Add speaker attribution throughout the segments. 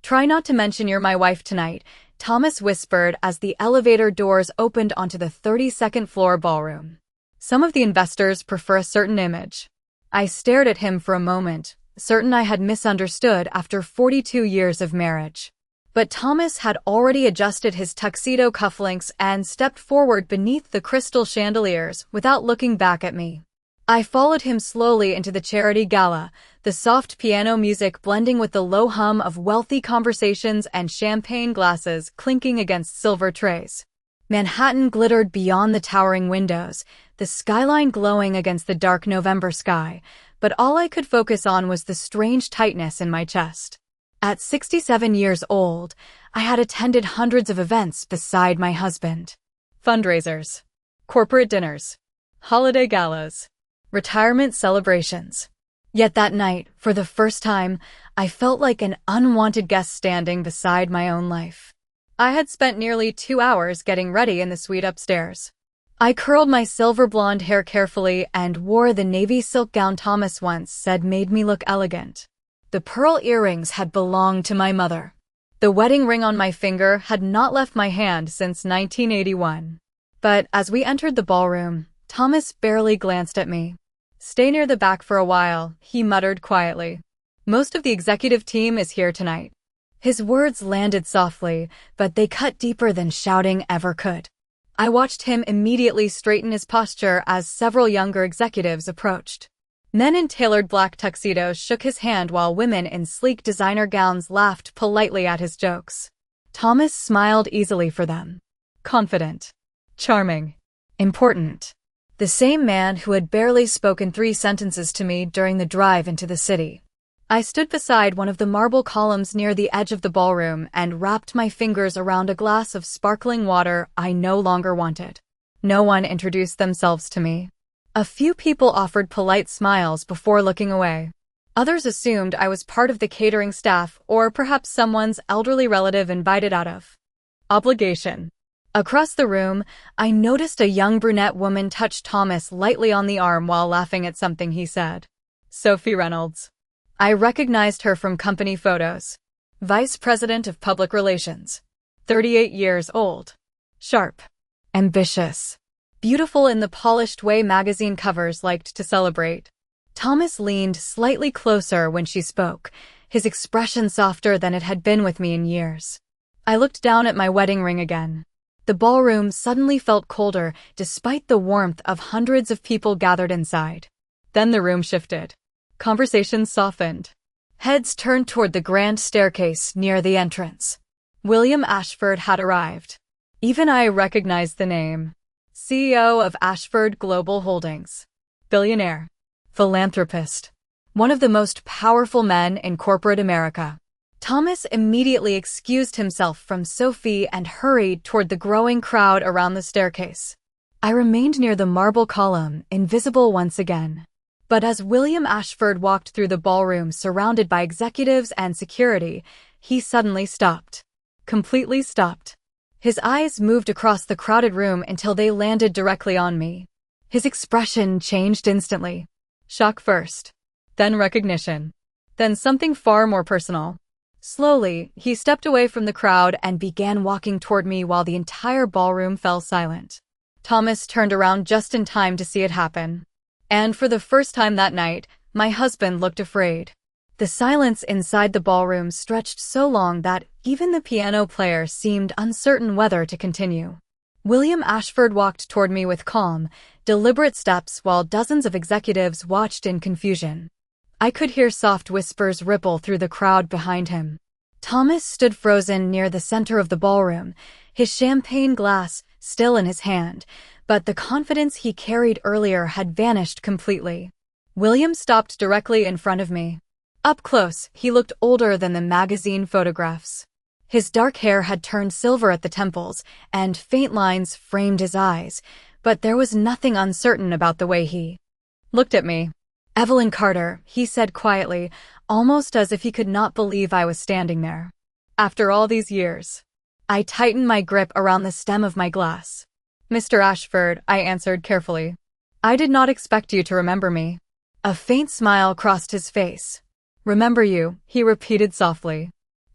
Speaker 1: Try not to mention you're my wife tonight, Thomas whispered as the elevator doors opened onto the 32nd floor ballroom. Some of the investors prefer a certain image. I stared at him for a moment, certain I had misunderstood after 42 years of marriage. But Thomas had already adjusted his tuxedo cufflinks and stepped forward beneath the crystal chandeliers without looking back at me. I followed him slowly into the charity gala, the soft piano music blending with the low hum of wealthy conversations and champagne glasses clinking against silver trays. Manhattan glittered beyond the towering windows, the skyline glowing against the dark November sky, but all I could focus on was the strange tightness in my chest. At 67 years old, I had attended hundreds of events beside my husband. Fundraisers, corporate dinners, holiday galas, retirement celebrations. Yet that night, for the first time, I felt like an unwanted guest standing beside my own life. I had spent nearly 2 hours getting ready in the suite upstairs. I curled my silver blonde hair carefully and wore the navy silk gown Thomas once said made me look elegant. The pearl earrings had belonged to my mother. The wedding ring on my finger had not left my hand since 1981. But as we entered the ballroom, Thomas barely glanced at me. "Stay near the back for a while," he muttered quietly. "Most of the executive team is here tonight." His words landed softly, but they cut deeper than shouting ever could. I watched him immediately straighten his posture as several younger executives approached. Men in tailored black tuxedos shook his hand while women in sleek designer gowns laughed politely at his jokes. Thomas smiled easily for them. Confident, charming, important. The same man who had barely spoken 3 sentences to me during the drive into the city. I stood beside one of the marble columns near the edge of the ballroom and wrapped my fingers around a glass of sparkling water I no longer wanted. No one introduced themselves to me. A few people offered polite smiles before looking away. Others assumed I was part of the catering staff or perhaps someone's elderly relative invited out of obligation. Across the room, I noticed a young brunette woman touch Thomas lightly on the arm while laughing at something he said. Sophie Reynolds. I recognized her from company photos. Vice President of Public Relations. 38 years old. Sharp. Ambitious. Beautiful in the polished way magazine covers liked to celebrate. Thomas leaned slightly closer when she spoke, his expression softer than it had been with me in years. I looked down at my wedding ring again. The ballroom suddenly felt colder despite the warmth of hundreds of people gathered inside. Then the room shifted. Conversations softened. Heads turned toward the grand staircase near the entrance. William Ashford had arrived. Even I recognized the name. CEO of Ashford Global Holdings. Billionaire. Philanthropist. One of the most powerful men in corporate America. Thomas immediately excused himself from Sophie and hurried toward the growing crowd around the staircase. I remained near the marble column, invisible once again. But as William Ashford walked through the ballroom surrounded by executives and security, he suddenly stopped. Completely stopped. His eyes moved across the crowded room until they landed directly on me. His expression changed instantly. Shock first. Then recognition. Then something far more personal. Slowly, he stepped away from the crowd and began walking toward me while the entire ballroom fell silent. Thomas turned around just in time to see it happen. And for the first time that night, my husband looked afraid. The silence inside the ballroom stretched so long that even the piano player seemed uncertain whether to continue. William Ashford walked toward me with calm, deliberate steps while dozens of executives watched in confusion. I could hear soft whispers ripple through the crowd behind him. Thomas stood frozen near the center of the ballroom, his champagne glass still in his hand, but the confidence he carried earlier had vanished completely. William stopped directly in front of me. Up close, he looked older than the magazine photographs. His dark hair had turned silver at the temples, and faint lines framed his eyes, but there was nothing uncertain about the way he looked at me. "Evelyn Carter," he said quietly, almost as if he could not believe I was standing there. "After all these years." I tightened my grip around the stem of my glass. "Mr. Ashford," I answered carefully. "I did not expect you to remember me." A faint smile crossed his face. "Remember you," he repeated softly.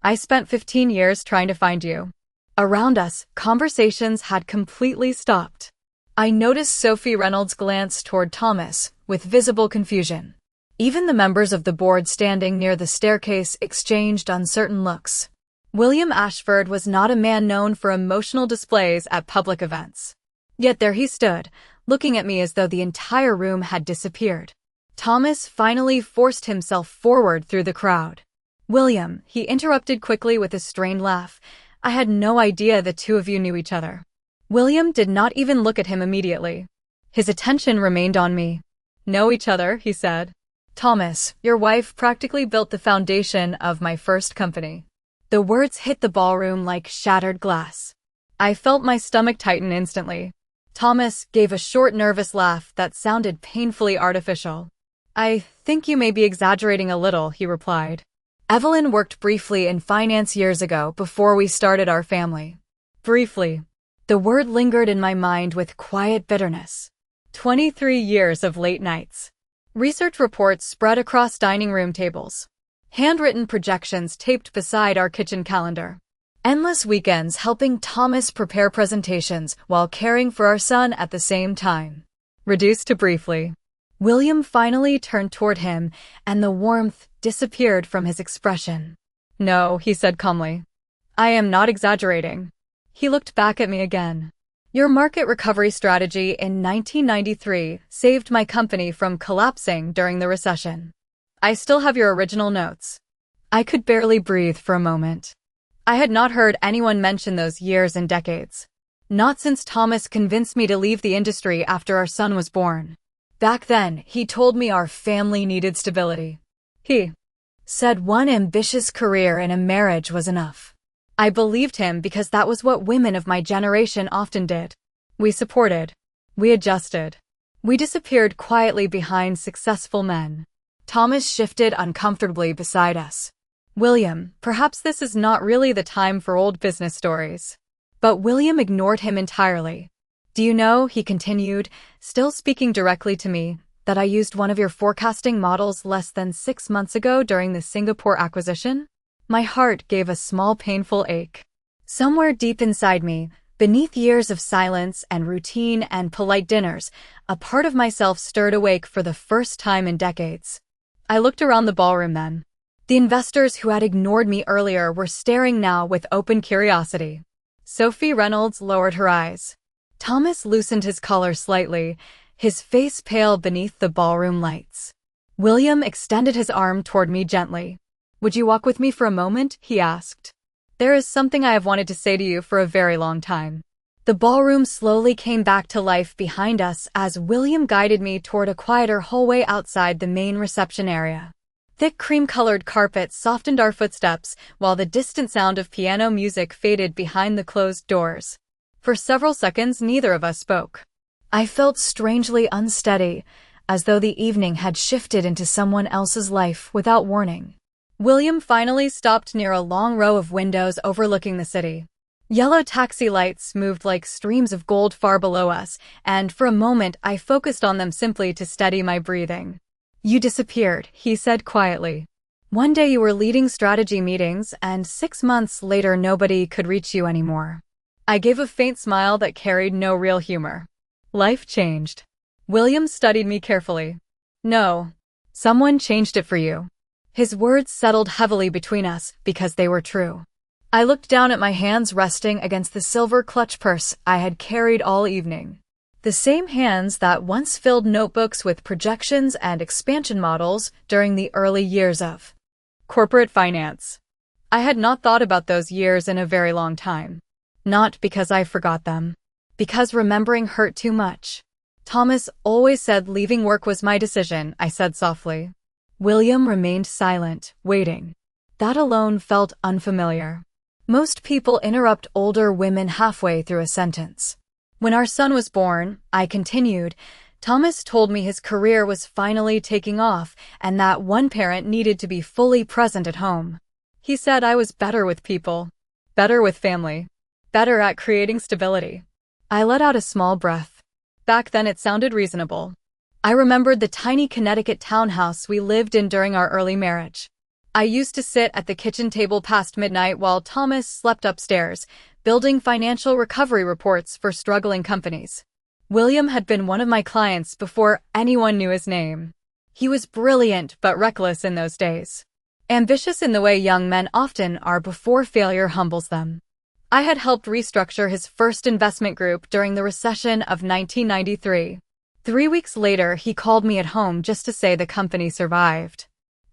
Speaker 1: I spent 15 years trying to find you. Around us, conversations had completely stopped. I noticed Sophie Reynolds glance toward Thomas, with visible confusion. Even the members of the board standing near the staircase exchanged uncertain looks. William Ashford was not a man known for emotional displays at public events. Yet there he stood, looking at me as though the entire room had disappeared. Thomas finally forced himself forward through the crowd. "William," he interrupted quickly with a strained laugh. "I had no idea the two of you knew each other." William did not even look at him immediately. His attention remained on me. "Know each other," he said. "Thomas, your wife practically built the foundation of my first company." The words hit the ballroom like shattered glass. I felt my stomach tighten instantly. Thomas gave a short, nervous laugh that sounded painfully artificial. "I think you may be exaggerating a little," he replied. "Evelyn worked briefly in finance years ago before we started our family." Briefly. The word lingered in my mind with quiet bitterness. 23 years of late nights. Research reports spread across dining room tables. Handwritten projections taped beside our kitchen calendar. Endless weekends helping Thomas prepare presentations while caring for our son at the same time. Reduced to briefly. William finally turned toward him, and the warmth disappeared from his expression. "No," he said calmly. "I am not exaggerating." He looked back at me again. "Your market recovery strategy in 1993 saved my company from collapsing during the recession. I still have your original notes." I could barely breathe for a moment. I had not heard anyone mention those years and decades. Not since Thomas convinced me to leave the industry after our son was born. Back then, he told me our family needed stability. He said one ambitious career and a marriage was enough. I believed him because that was what women of my generation often did. We supported. We adjusted. We disappeared quietly behind successful men. Thomas shifted uncomfortably beside us. "William, perhaps this is not really the time for old business stories." But William ignored him entirely. "Do you know," he continued, still speaking directly to me, "that I used one of your forecasting models less than 6 months ago during the Singapore acquisition?" My heart gave a small painful ache. Somewhere deep inside me, beneath years of silence and routine and polite dinners, a part of myself stirred awake for the first time in decades. I looked around the ballroom then. The investors who had ignored me earlier were staring now with open curiosity. Sophie Reynolds lowered her eyes. Thomas loosened his collar slightly, his face pale beneath the ballroom lights. William extended his arm toward me gently. "Would you walk with me for a moment?" he asked. "There is something I have wanted to say to you for a very long time." The ballroom slowly came back to life behind us as William guided me toward a quieter hallway outside the main reception area. Thick cream-colored carpet softened our footsteps, while the distant sound of piano music faded behind the closed doors. For several seconds, neither of us spoke. I felt strangely unsteady, as though the evening had shifted into someone else's life without warning. William finally stopped near a long row of windows overlooking the city. Yellow taxi lights moved like streams of gold far below us, and for a moment I focused on them simply to steady my breathing. "You disappeared," he said quietly. "One day you were leading strategy meetings, and 6 months later nobody could reach you anymore." I gave a faint smile that carried no real humor. Life changed. William studied me carefully. "No. Someone changed it for you." His words settled heavily between us because they were true. I looked down at my hands resting against the silver clutch purse I had carried all evening. The same hands that once filled notebooks with projections and expansion models during the early years of corporate finance. I had not thought about those years in a very long time. Not because I forgot them. Because remembering hurt too much. "Thomas always said leaving work was my decision," I said softly. William remained silent, waiting. That alone felt unfamiliar. Most people interrupt older women halfway through a sentence. "When our son was born," I continued, "Thomas told me his career was finally taking off and that one parent needed to be fully present at home. He said I was better with people, better with family, better at creating stability." I let out a small breath. Back then it sounded reasonable. I remembered the tiny Connecticut townhouse we lived in during our early marriage. I used to sit at the kitchen table past midnight while Thomas slept upstairs, building financial recovery reports for struggling companies. William had been one of my clients before anyone knew his name. He was brilliant but reckless in those days. Ambitious in the way young men often are before failure humbles them. I had helped restructure his first investment group during the recession of 1993. 3 weeks later, he called me at home just to say the company survived.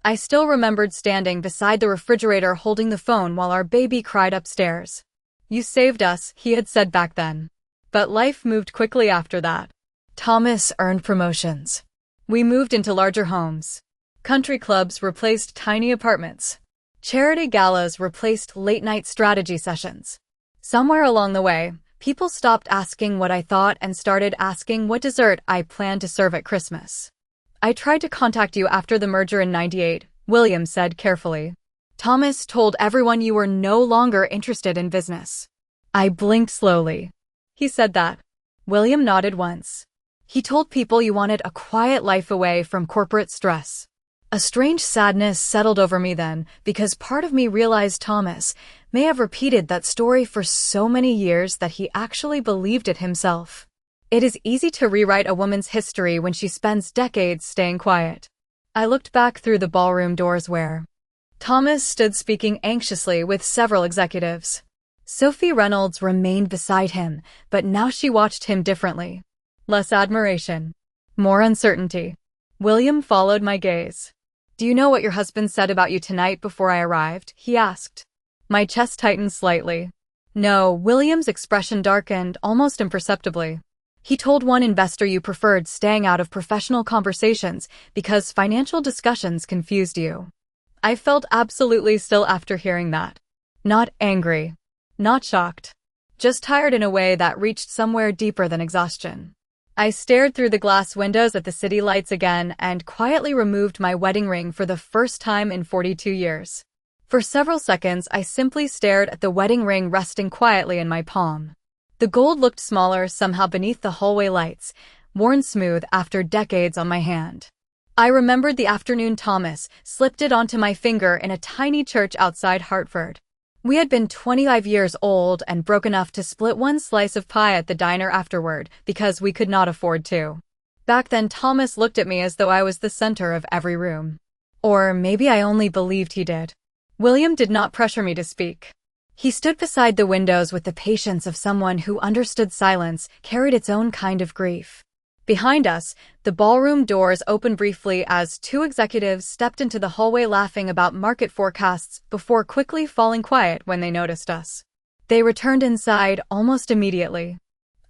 Speaker 1: I still remembered standing beside the refrigerator holding the phone while our baby cried upstairs. "You saved us," he had said back then. But life moved quickly after that. Thomas earned promotions. We moved into larger homes. Country clubs replaced tiny apartments. Charity galas replaced late-night strategy sessions. Somewhere along the way, people stopped asking what I thought and started asking what dessert I planned to serve at Christmas. "I tried to contact you after the merger in '98, William said carefully. "Thomas told everyone you were no longer interested in business." I blinked slowly. "He said that?" William nodded once. "He told people you wanted a quiet life away from corporate stress." A strange sadness settled over me then, because part of me realized Thomas may have repeated that story for so many years that he actually believed it himself. It is easy to rewrite a woman's history when she spends decades staying quiet. I looked back through the ballroom doors where Thomas stood speaking anxiously with several executives. Sophie Reynolds remained beside him, but now she watched him differently. Less admiration. More uncertainty. William followed my gaze. "Do you know what your husband said about you tonight before I arrived?" he asked. My chest tightened slightly. "No," William's expression darkened almost imperceptibly. "He told one investor you preferred staying out of professional conversations because financial discussions confused you." I felt absolutely still after hearing that. Not angry. Not shocked. Just tired in a way that reached somewhere deeper than exhaustion. I stared through the glass windows at the city lights again and quietly removed my wedding ring for the first time in 42 years. For several seconds, I simply stared at the wedding ring resting quietly in my palm. The gold looked smaller somehow beneath the hallway lights, worn smooth after decades on my hand. I remembered the afternoon Thomas slipped it onto my finger in a tiny church outside Hartford. We had been 25 years old and broke enough to split one slice of pie at the diner afterward because we could not afford to. Back then, Thomas looked at me as though I was the center of every room. Or maybe I only believed he did. William did not pressure me to speak. He stood beside the windows with the patience of someone who understood silence carried its own kind of grief. Behind us, the ballroom doors opened briefly as two executives stepped into the hallway laughing about market forecasts before quickly falling quiet when they noticed us. They returned inside almost immediately.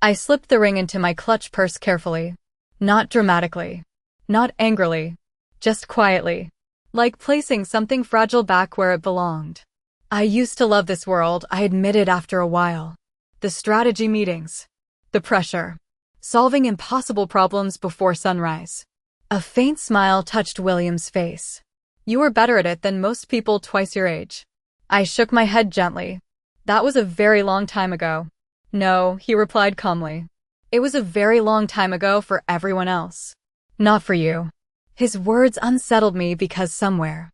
Speaker 1: I slipped the ring into my clutch purse carefully. Not dramatically. Not angrily. Just quietly. Like placing something fragile back where it belonged. I used to love this world, I admitted after a while. The strategy meetings. The pressure. Solving impossible problems before sunrise. A faint smile touched William's face. "You were better at it than most people twice your age." I shook my head gently. "That was a very long time ago." "No," he replied calmly. "It was a very long time ago for everyone else. Not for you." His words unsettled me because somewhere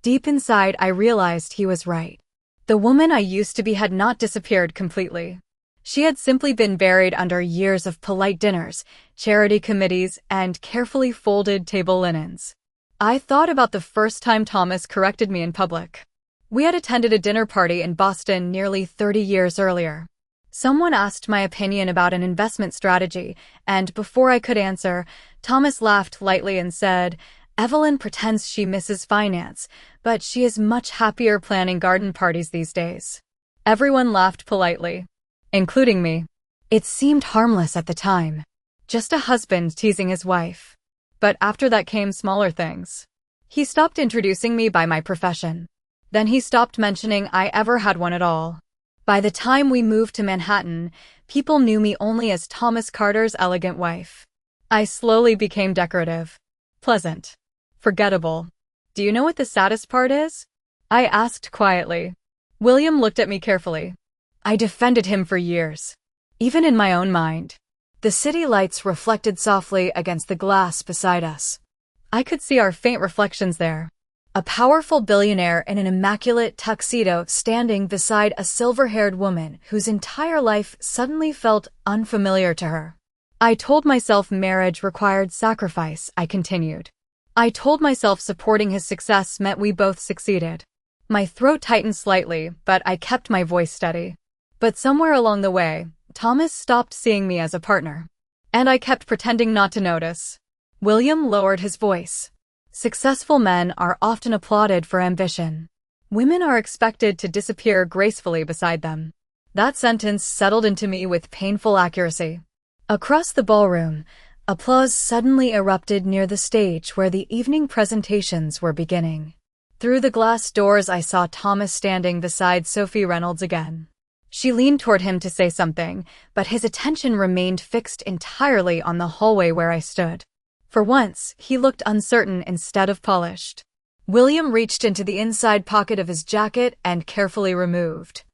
Speaker 1: deep inside I realized he was right. The woman I used to be had not disappeared completely. She had simply been buried under years of polite dinners, charity committees, and carefully folded table linens. I thought about the first time Thomas corrected me in public. We had attended a dinner party in Boston nearly 30 years earlier. Someone asked my opinion about an investment strategy, and before I could answer, Thomas laughed lightly and said, "Evelyn pretends she misses finance, but she is much happier planning garden parties these days." Everyone laughed politely. Including me. It seemed harmless at the time. Just a husband teasing his wife. But after that came smaller things. He stopped introducing me by my profession. Then he stopped mentioning I ever had one at all. By the time we moved to Manhattan, people knew me only as Thomas Carter's elegant wife. I slowly became decorative. Pleasant. Forgettable. "Do you know what the saddest part is?" I asked quietly. William looked at me carefully. I defended him for years. Even in my own mind. The city lights reflected softly against the glass beside us. I could see our faint reflections there. A powerful billionaire in an immaculate tuxedo standing beside a silver-haired woman whose entire life suddenly felt unfamiliar to her. I told myself marriage required sacrifice, I continued. I told myself supporting his success meant we both succeeded. My throat tightened slightly, but I kept my voice steady. But somewhere along the way, Thomas stopped seeing me as a partner. And I kept pretending not to notice. William lowered his voice. Successful men are often applauded for ambition. Women are expected to disappear gracefully beside them. That sentence settled into me with painful accuracy. Across the ballroom, applause suddenly erupted near the stage where the evening presentations were beginning. Through the glass doors, I saw Thomas standing beside Sophie Reynolds again. She leaned toward him to say something, but his attention remained fixed entirely on the hallway where I stood. For once, he looked uncertain instead of polished. William reached into the inside pocket of his jacket and carefully removed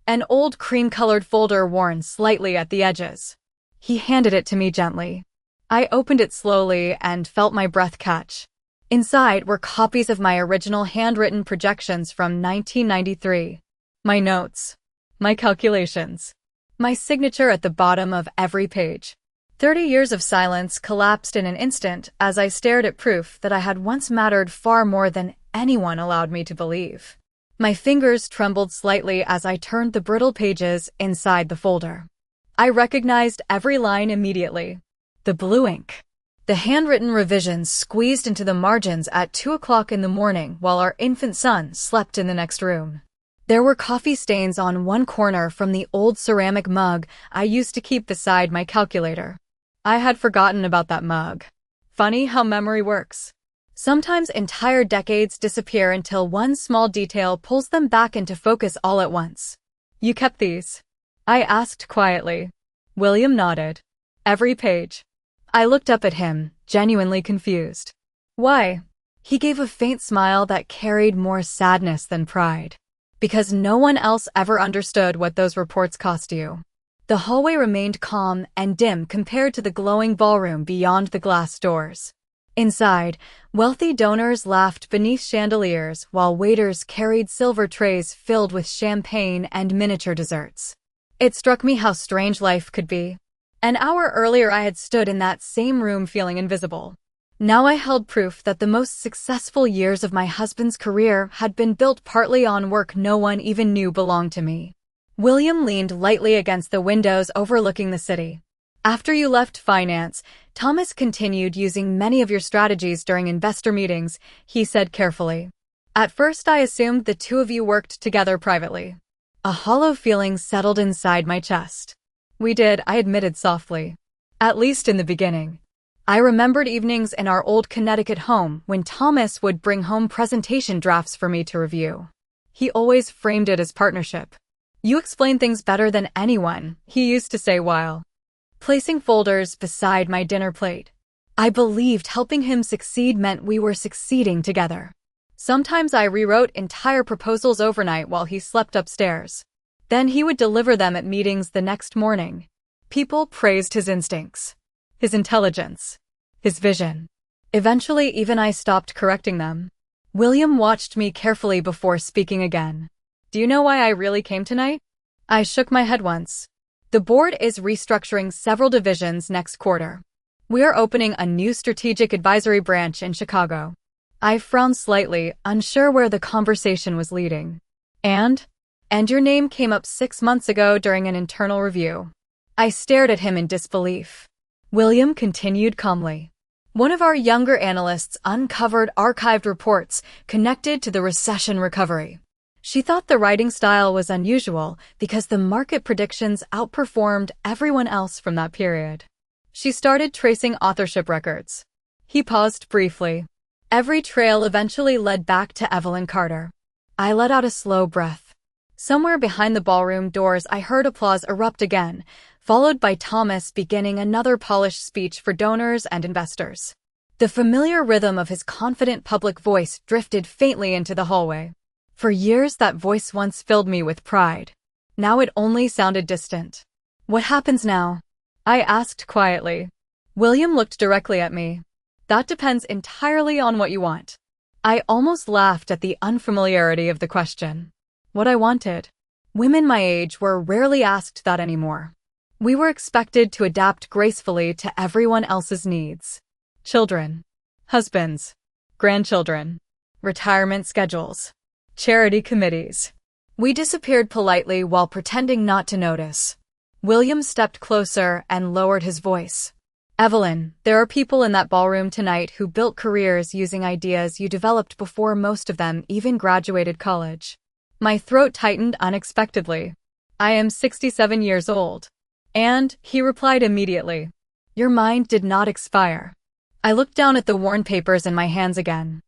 Speaker 1: an old cream-colored folder worn slightly at the edges. He handed it to me gently. I opened it slowly and felt my breath catch. Inside were copies of my original handwritten projections from 1993. My notes. My calculations. My signature at the bottom of every page. 30 years of silence collapsed in an instant as I stared at proof that I had once mattered far more than anyone allowed me to believe. My fingers trembled slightly as I turned the brittle pages inside the folder. I recognized every line immediately. The blue ink. The handwritten revisions squeezed into the margins at 2 o'clock in the morning while our infant son slept in the next room. There were coffee stains on one corner from the old ceramic mug I used to keep beside my calculator. I had forgotten about that mug. Funny how memory works. Sometimes entire decades disappear until one small detail pulls them back into focus all at once. You kept these? I asked quietly. William nodded. Every page. I looked up at him, genuinely confused. Why? He gave a faint smile that carried more sadness than pride. Because no one else ever understood what those reports cost you. The hallway remained calm and dim compared to the glowing ballroom beyond the glass doors. Inside, wealthy donors laughed beneath chandeliers while waiters carried silver trays filled with champagne and miniature desserts. It struck me how strange life could be. An hour earlier I had stood in that same room feeling invisible. Now I held proof that the most successful years of my husband's career had been built partly on work no one even knew belonged to me. William leaned lightly against the windows overlooking the city. After you left finance, Thomas continued using many of your strategies during investor meetings, he said carefully. At first I assumed the two of you worked together privately. A hollow feeling settled inside my chest. We did, I admitted softly. At least in the beginning. I remembered evenings in our old Connecticut home when Thomas would bring home presentation drafts for me to review. He always framed it as partnership. You explain things better than anyone, he used to say while placing folders beside my dinner plate. I believed helping him succeed meant we were succeeding together. Sometimes I rewrote entire proposals overnight while he slept upstairs. Then he would deliver them at meetings the next morning. People praised his instincts, his intelligence, his vision. Eventually, even I stopped correcting them. William watched me carefully before speaking again. Do you know why I really came tonight? I shook my head once. The board is restructuring several divisions next quarter. We are opening a new strategic advisory branch in Chicago. I frowned slightly, unsure where the conversation was leading. And your name came up 6 months ago during an internal review. I stared at him in disbelief. William continued calmly. One of our younger analysts uncovered archived reports connected to the recession recovery. She thought the writing style was unusual because the market predictions outperformed everyone else from that period. She started tracing authorship records. He paused briefly. Every trail eventually led back to Evelyn Carter. I let out a slow breath. Somewhere behind the ballroom doors I heard applause erupt again, followed by Thomas beginning another polished speech for donors and investors. The familiar rhythm of his confident public voice drifted faintly into the hallway. For years that voice once filled me with pride. Now it only sounded distant. What happens now? I asked quietly. William looked directly at me. That depends entirely on what you want. I almost laughed at the unfamiliarity of the question. What I wanted. Women my age were rarely asked that anymore. We were expected to adapt gracefully to everyone else's needs. Children, husbands, grandchildren, retirement schedules, charity committees. We disappeared politely while pretending not to notice. William stepped closer and lowered his voice. Evelyn, there are people in that ballroom tonight who built careers using ideas you developed before most of them even graduated college. My throat tightened unexpectedly. I am 67 years old. And, he replied immediately, your mind did not expire. I looked down at the worn papers in my hands again.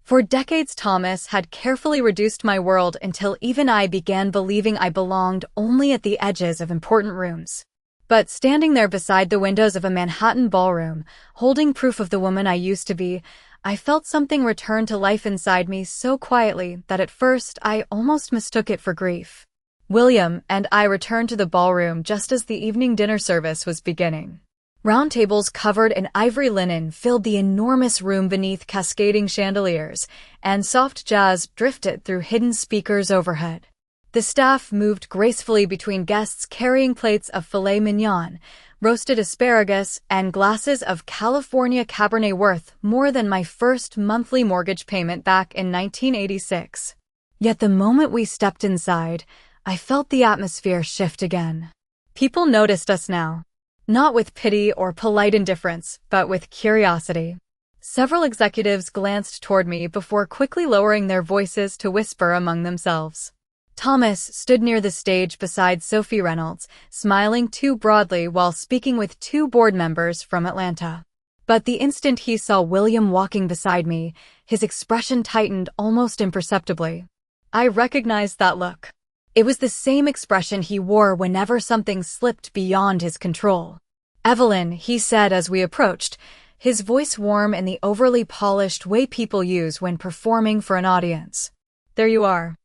Speaker 1: For decades, Thomas had carefully reduced my world until even I began believing I belonged only at the edges of important rooms. But standing there beside the windows of a Manhattan ballroom, holding proof of the woman I used to be, I felt something return to life inside me so quietly that at first I almost mistook it for grief. William and I returned to the ballroom just as the evening dinner service was beginning. Round tables covered in ivory linen filled the enormous room beneath cascading chandeliers, and soft jazz drifted through hidden speakers overhead. The staff moved gracefully between guests carrying plates of filet mignon, roasted asparagus, and glasses of California Cabernet worth more than my first monthly mortgage payment back in 1986. Yet the moment we stepped inside, I felt the atmosphere shift again. People noticed us now. Not with pity or polite indifference, but with curiosity. Several executives glanced toward me before quickly lowering their voices to whisper among themselves. Thomas stood near the stage beside Sophie Reynolds, smiling too broadly while speaking with two board members from Atlanta. But the instant he saw William walking beside me, his expression tightened almost imperceptibly. I recognized that look. It was the same expression he wore whenever something slipped beyond his control. Evelyn, he said as we approached, his voice warm in the overly polished way people use when performing for an audience. There you are.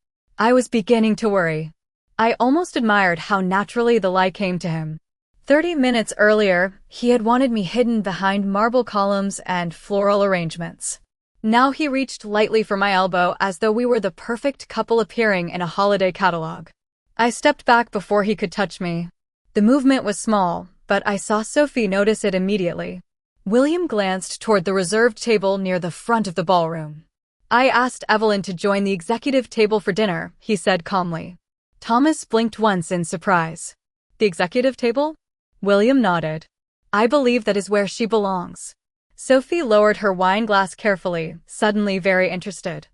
Speaker 1: I was beginning to worry. I almost admired how naturally the lie came to him. 30 minutes earlier, he had wanted me hidden behind marble columns and floral arrangements. Now he reached lightly for my elbow as though we were the perfect couple appearing in a holiday catalog. I stepped back before he could touch me. The movement was small, but I saw Sophie notice it immediately. William glanced toward the reserved table near the front of the ballroom. I asked Evelyn to join the executive table for dinner, he said calmly. Thomas blinked once in surprise. The executive table? William nodded. I believe that is where she belongs. Sophie lowered her wine glass carefully, suddenly very interested.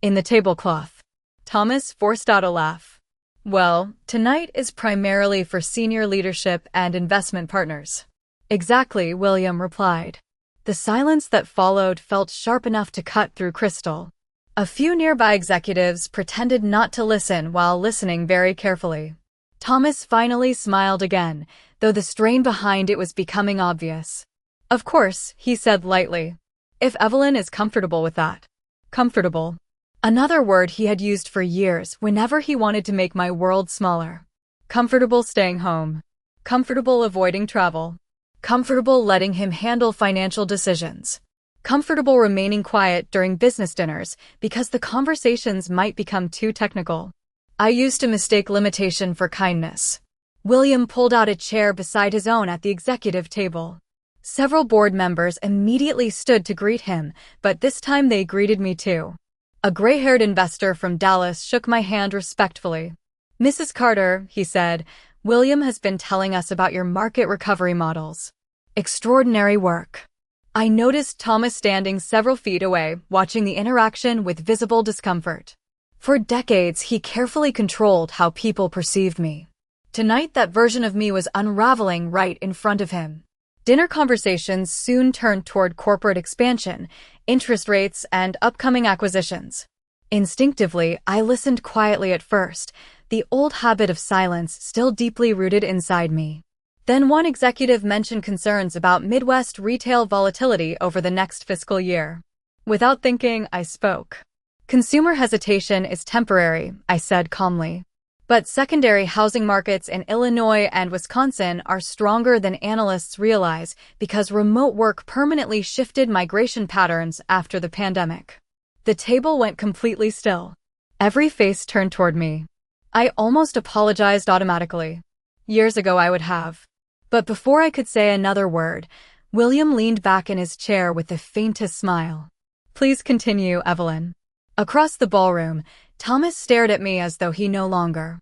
Speaker 1: In the tablecloth. Thomas forced out a laugh. Well, tonight is primarily for senior leadership and investment partners. Exactly, William replied. The silence that followed felt sharp enough to cut through crystal. A few nearby executives pretended not to listen while listening very carefully. Thomas finally smiled again, though the strain behind it was becoming obvious. Of course, he said lightly. If Evelyn is comfortable with that. Comfortable. Another word he had used for years whenever he wanted to make my world smaller. Comfortable staying home. Comfortable avoiding travel. Comfortable letting him handle financial decisions. Comfortable remaining quiet during business dinners because the conversations might become too technical. I used to mistake limitation for kindness. William pulled out a chair beside his own at the executive table. Several board members immediately stood to greet him, but this time they greeted me too. A gray-haired investor from Dallas shook my hand respectfully. Mrs. Carter, he said, William has been telling us about your market recovery models. Extraordinary work. I noticed Thomas standing several feet away, watching the interaction with visible discomfort. For decades, he carefully controlled how people perceived me. Tonight, that version of me was unraveling right in front of him. Dinner conversations soon turned toward corporate expansion, interest rates, and upcoming acquisitions. Instinctively, I listened quietly at first, the old habit of silence still deeply rooted inside me. Then one executive mentioned concerns about Midwest retail volatility over the next fiscal year. Without thinking, I spoke. Consumer hesitation is temporary, I said calmly. But secondary housing markets in Illinois and Wisconsin are stronger than analysts realize because remote work permanently shifted migration patterns after the pandemic. The table went completely still. Every face turned toward me. I almost apologized automatically. Years ago I would have. But before I could say another word, William leaned back in his chair with the faintest smile. Please continue, Evelyn. Across the ballroom, Thomas stared at me as though he no longer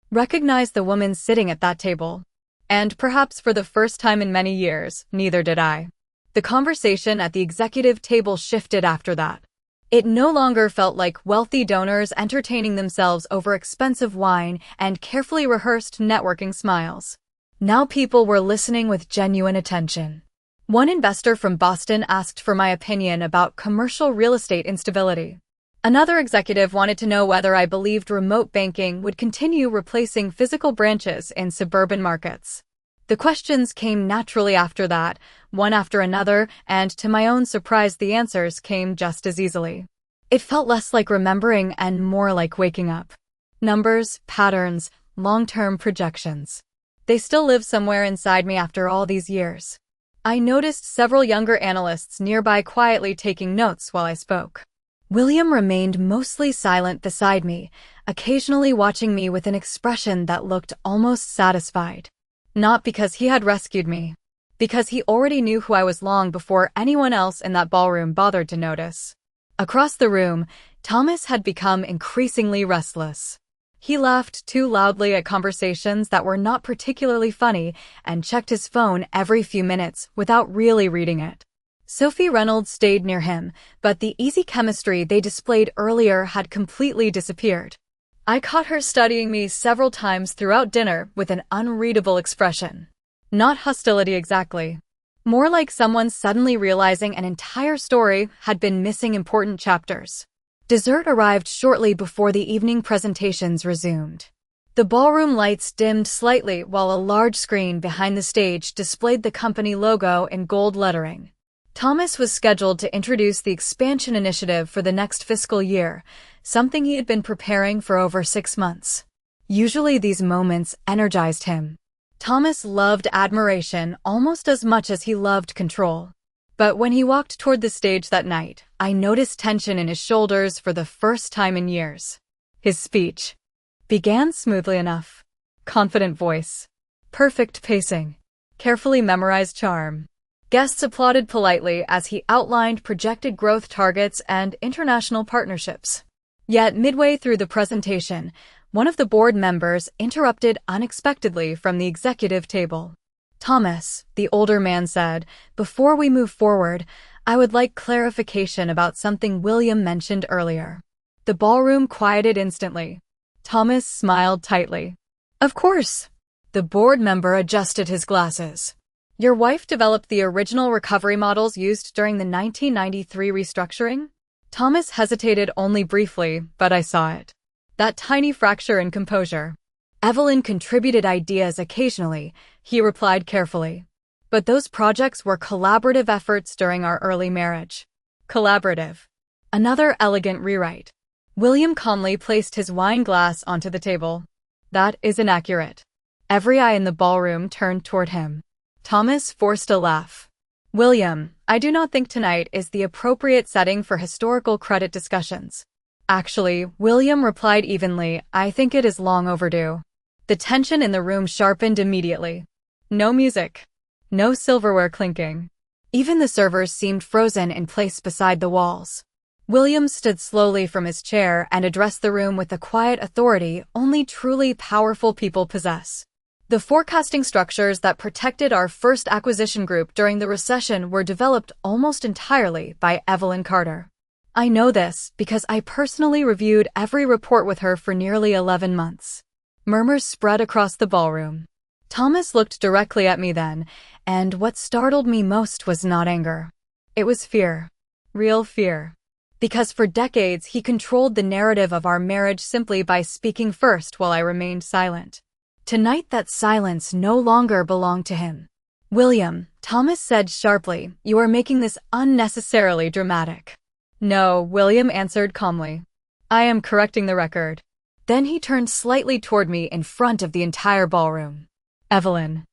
Speaker 1: recognized the woman sitting at that table. And perhaps for the first time in many years, neither did I. The conversation at the executive table shifted after that. It no longer felt like wealthy donors entertaining themselves over expensive wine and carefully rehearsed networking smiles. Now people were listening with genuine attention. One investor from Boston asked for my opinion about commercial real estate instability. Another executive wanted to know whether I believed remote banking would continue replacing physical branches in suburban markets. The questions came naturally after that, one after another, and to my own surprise the answers came just as easily. It felt less like remembering and more like waking up. Numbers, patterns, long-term projections. They still live somewhere inside me after all these years. I noticed several younger analysts nearby quietly taking notes while I spoke. William remained mostly silent beside me, occasionally watching me with an expression that looked almost satisfied. Not because he had rescued me. Because he already knew who I was long before anyone else in that ballroom bothered to notice. Across the room, Thomas had become increasingly restless. He laughed too loudly at conversations that were not particularly funny and checked his phone every few minutes without really reading it. Sophie Reynolds stayed near him, but the easy chemistry they displayed earlier had completely disappeared. I caught her studying me several times throughout dinner with an unreadable expression. Not hostility exactly. More like someone suddenly realizing an entire story had been missing important chapters. Dessert arrived shortly before the evening presentations resumed. The ballroom lights dimmed slightly while a large screen behind the stage displayed the company logo in gold lettering. Thomas was scheduled to introduce the expansion initiative for the next fiscal year, something he had been preparing for over 6 months. Usually these moments energized him. Thomas loved admiration almost as much as he loved control. But when he walked toward the stage that night, I noticed tension in his shoulders for the first time in years. His speech began smoothly enough. Confident voice. Perfect pacing. Carefully memorized charm. Guests applauded politely as he outlined projected growth targets and international partnerships. Yet midway through the presentation, one of the board members interrupted unexpectedly from the executive table. Thomas, the older man said, "Before we move forward, I would like clarification about something William mentioned earlier." The ballroom quieted instantly. Thomas smiled tightly. "Of course." The board member adjusted his glasses. "Your wife developed the original recovery models used during the 1993 restructuring?" Thomas hesitated only briefly, but I saw it. That tiny fracture in composure. "Evelyn contributed ideas occasionally," he replied carefully. "But those projects were collaborative efforts during our early marriage." Collaborative. Another elegant rewrite. William calmly placed his wine glass onto the table. "That is inaccurate." Every eye in the ballroom turned toward him. Thomas forced a laugh. "William, I do not think tonight is the appropriate setting for historical credit discussions." "Actually," William replied evenly, "I think it is long overdue." The tension in the room sharpened immediately. No music. No silverware clinking. Even the servers seemed frozen in place beside the walls. William stood slowly from his chair and addressed the room with the quiet authority only truly powerful people possess. The forecasting structures that protected our first acquisition group during the recession were developed almost entirely by Evelyn Carter. I know this because I personally reviewed every report with her for nearly 11 months. Murmurs spread across the ballroom. Thomas looked directly at me then, and what startled me most was not anger. It was fear. Real fear. Because for decades he controlled the narrative of our marriage simply by speaking first while I remained silent. Tonight that silence no longer belonged to him. "William," Thomas said sharply, "you are making this unnecessarily dramatic." "No," William answered calmly. "I am correcting the record." Then he turned slightly toward me in front of the entire ballroom. "Evelyn,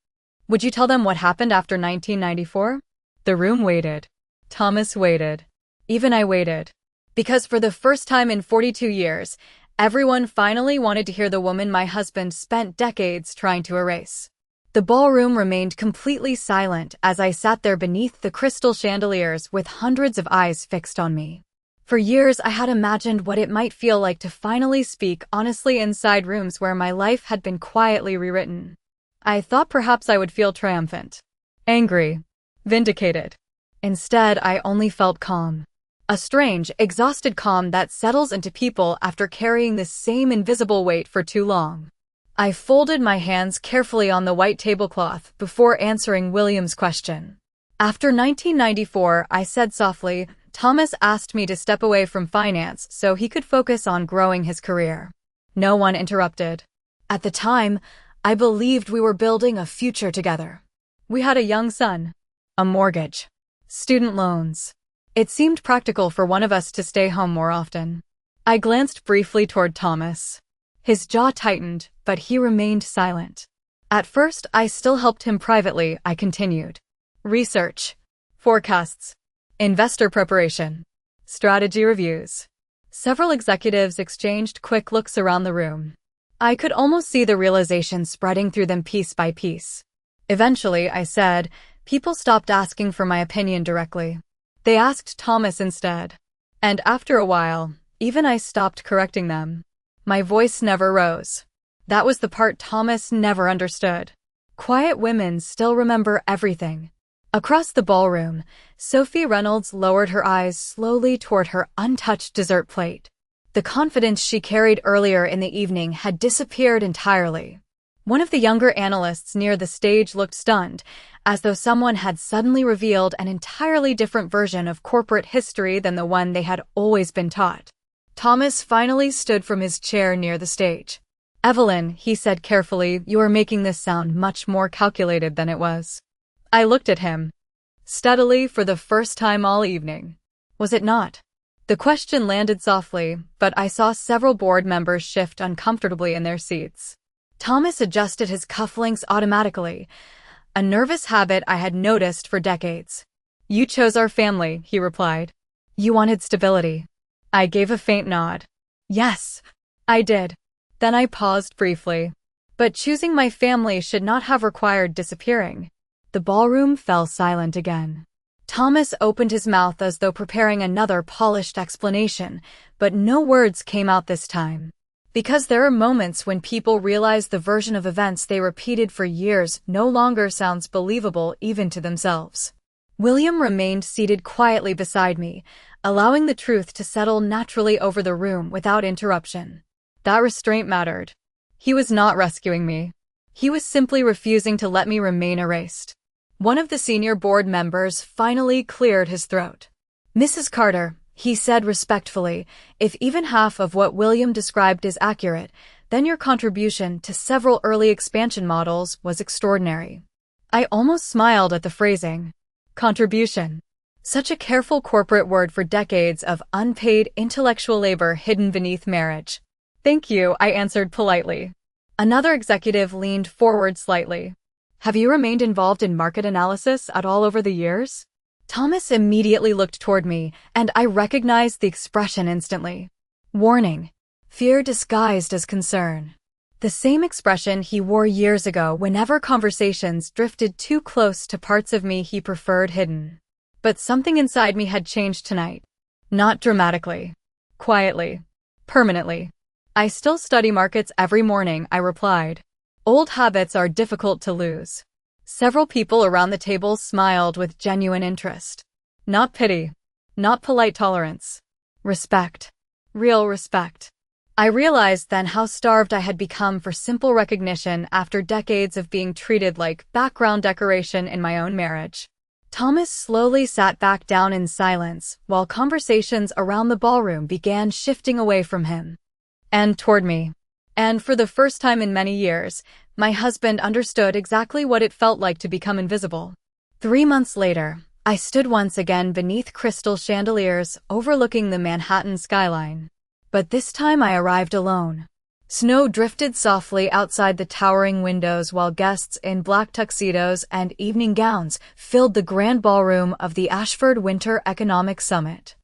Speaker 1: would you tell them what happened after 1994? The room waited. Thomas waited. Even I waited. Because for the first time in 42 years, everyone finally wanted to hear the woman my husband spent decades trying to erase. The ballroom remained completely silent as I sat there beneath the crystal chandeliers with hundreds of eyes fixed on me. For years, I had imagined what it might feel like to finally speak honestly inside rooms where my life had been quietly rewritten. I thought perhaps I would feel triumphant, angry, vindicated. Instead, I only felt calm. A strange, exhausted calm that settles into people after carrying the same invisible weight for too long. I folded my hands carefully on the white tablecloth before answering William's question. After 1994, I said softly, Thomas asked me to step away from finance so he could focus on growing his career. No one interrupted. At the time, I believed we were building a future together. We had a young son, a mortgage, student loans. It seemed practical for one of us to stay home more often. I glanced briefly toward Thomas. His jaw tightened, but he remained silent. At first, I still helped him privately, I continued. Research, forecasts, investor preparation, strategy reviews. Several executives exchanged quick looks around the room. I could almost see the realization spreading through them piece by piece. Eventually, I said, people stopped asking for my opinion directly. They asked Thomas instead. And after a while, even I stopped correcting them. My voice never rose. That was the part Thomas never understood. Quiet women still remember everything. Across the ballroom, Sophie Reynolds lowered her eyes slowly toward her untouched dessert plate. The confidence she carried earlier in the evening had disappeared entirely. One of the younger analysts near the stage looked stunned, as though someone had suddenly revealed an entirely different version of corporate history than the one they had always been taught. Thomas finally stood from his chair near the stage. Evelyn, he said carefully, you are making this sound much more calculated than it was. I looked at him, steadily for the first time all evening. Was it not? The question landed softly, but I saw several board members shift uncomfortably in their seats. Thomas adjusted his cufflinks automatically, a nervous habit I had noticed for decades. You chose our family, he replied. You wanted stability. I gave a faint nod. Yes, I did. Then I paused briefly. But choosing my family should not have required disappearing. The ballroom fell silent again. Thomas opened his mouth as though preparing another polished explanation, but no words came out this time. Because there are moments when people realize the version of events they repeated for years no longer sounds believable even to themselves. William remained seated quietly beside me, allowing the truth to settle naturally over the room without interruption. That restraint mattered. He was not rescuing me. He was simply refusing to let me remain erased. One of the senior board members finally cleared his throat. Mrs. Carter, he said respectfully, if even half of what William described is accurate, then your contribution to several early expansion models was extraordinary. I almost smiled at the phrasing. Contribution. Such a careful corporate word for decades of unpaid intellectual labor hidden beneath marriage. Thank you, I answered politely. Another executive leaned forward slightly. Have you remained involved in market analysis at all over the years? Thomas immediately looked toward me, and I recognized the expression instantly. Warning. Fear disguised as concern. The same expression he wore years ago whenever conversations drifted too close to parts of me he preferred hidden. But something inside me had changed tonight. Not dramatically. Quietly. Permanently. I still study markets every morning, I replied. Old habits are difficult to lose. Several people around the table smiled with genuine interest. Not pity. Not polite tolerance. Respect. Real respect. I realized then how starved I had become for simple recognition after decades of being treated like background decoration in my own marriage. Thomas slowly sat back down in silence while conversations around the ballroom began shifting away from him and toward me. And for the first time in many years, my husband understood exactly what it felt like to become invisible. 3 months later, I stood once again beneath crystal chandeliers overlooking the Manhattan skyline. But this time I arrived alone. Snow drifted softly outside the towering windows while guests in black tuxedos and evening gowns filled the grand ballroom of the Ashford Winter Economic Summit.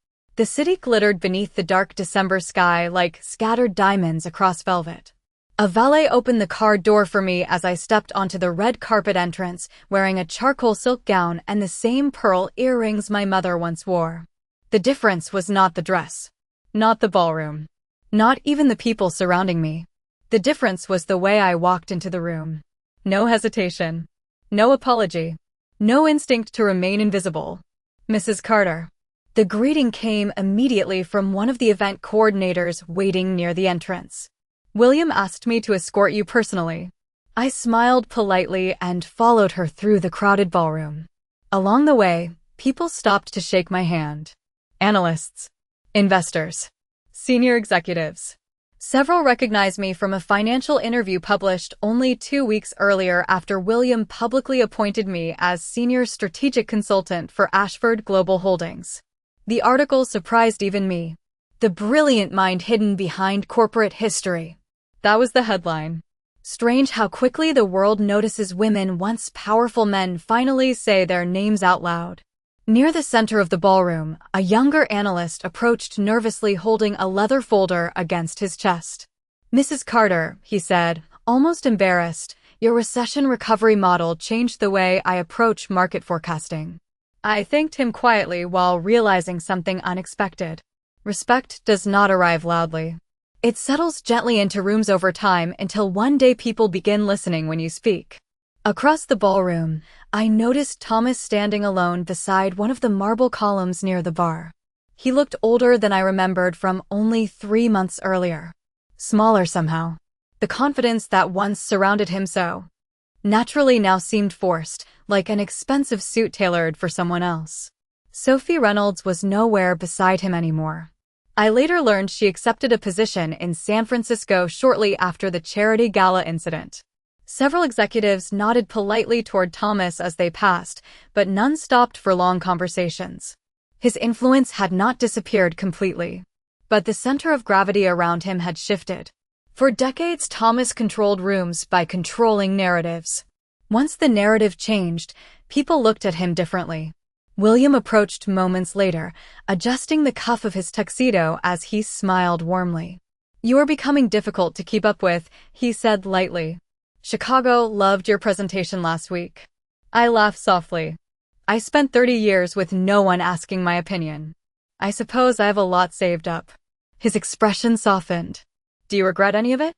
Speaker 1: The city glittered beneath the dark December sky like scattered diamonds across velvet. A valet opened the car door for me as I stepped onto the red carpet entrance, wearing a charcoal silk gown and the same pearl earrings my mother once wore. The difference was not the dress, not the ballroom, not even the people surrounding me. The difference was the way I walked into the room. No hesitation, no apology, no instinct to remain invisible. Mrs. Carter. The greeting came immediately from one of the event coordinators waiting near the entrance. William asked me to escort you personally. I smiled politely and followed her through the crowded ballroom. Along the way, people stopped to shake my hand. Analysts, investors, senior executives. Several recognized me from a financial interview published only 2 weeks earlier after William publicly appointed me as senior strategic consultant for Ashford Global Holdings. The article surprised even me. The brilliant mind hidden behind corporate history. That was the headline. Strange how quickly the world notices women once powerful men finally say their names out loud. Near the center of the ballroom, a younger analyst approached nervously holding a leather folder against his chest. Mrs. Carter, he said, almost embarrassed, your recession recovery model changed the way I approach market forecasting. I thanked him quietly while realizing something unexpected. Respect does not arrive loudly. It settles gently into rooms over time until one day people begin listening when you speak. Across the ballroom, I noticed Thomas standing alone beside one of the marble columns near the bar. He looked older than I remembered from only 3 months earlier. Smaller somehow. The confidence that once surrounded him so naturally now seemed forced, like an expensive suit tailored for someone else. Sophie Reynolds was nowhere beside him anymore. I later learned she accepted a position in San Francisco shortly after the charity gala incident. Several executives nodded politely toward Thomas as they passed, but none stopped for long conversations. His influence had not disappeared completely, but the center of gravity around him had shifted. For decades, Thomas controlled rooms by controlling narratives. Once the narrative changed, people looked at him differently. William approached moments later, adjusting the cuff of his tuxedo as he smiled warmly. You are becoming difficult to keep up with, he said lightly. Chicago loved your presentation last week. I laughed softly. I spent 30 years with no one asking my opinion. I suppose I have a lot saved up. His expression softened. Do you regret any of it?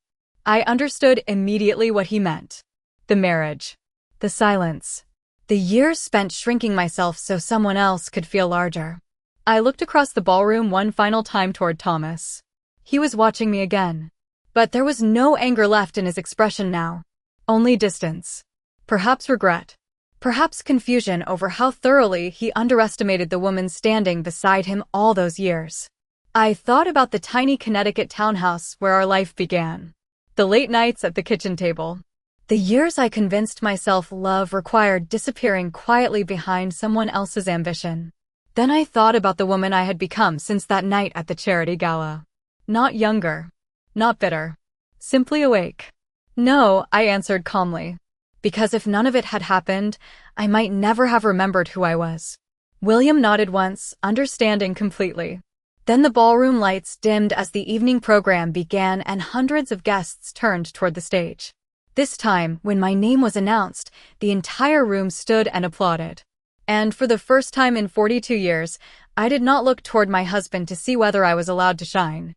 Speaker 1: I understood immediately what he meant. The marriage. The silence. The years spent shrinking myself so someone else could feel larger. I looked across the ballroom one final time toward Thomas. He was watching me again. But there was no anger left in his expression now. Only distance. Perhaps regret. Perhaps confusion over how thoroughly he underestimated the woman standing beside him all those years. I thought about the tiny Connecticut townhouse where our life began. The late nights at the kitchen table. The years I convinced myself love required disappearing quietly behind someone else's ambition. Then I thought about the woman I had become since that night at the charity gala. Not younger. Not bitter. Simply awake. No, I answered calmly. Because if none of it had happened, I might never have remembered who I was. William nodded once, understanding completely. Then the ballroom lights dimmed as the evening program began and hundreds of guests turned toward the stage. This time, when my name was announced, the entire room stood and applauded. And for the first time in 42 years, I did not look toward my husband to see whether I was allowed to shine.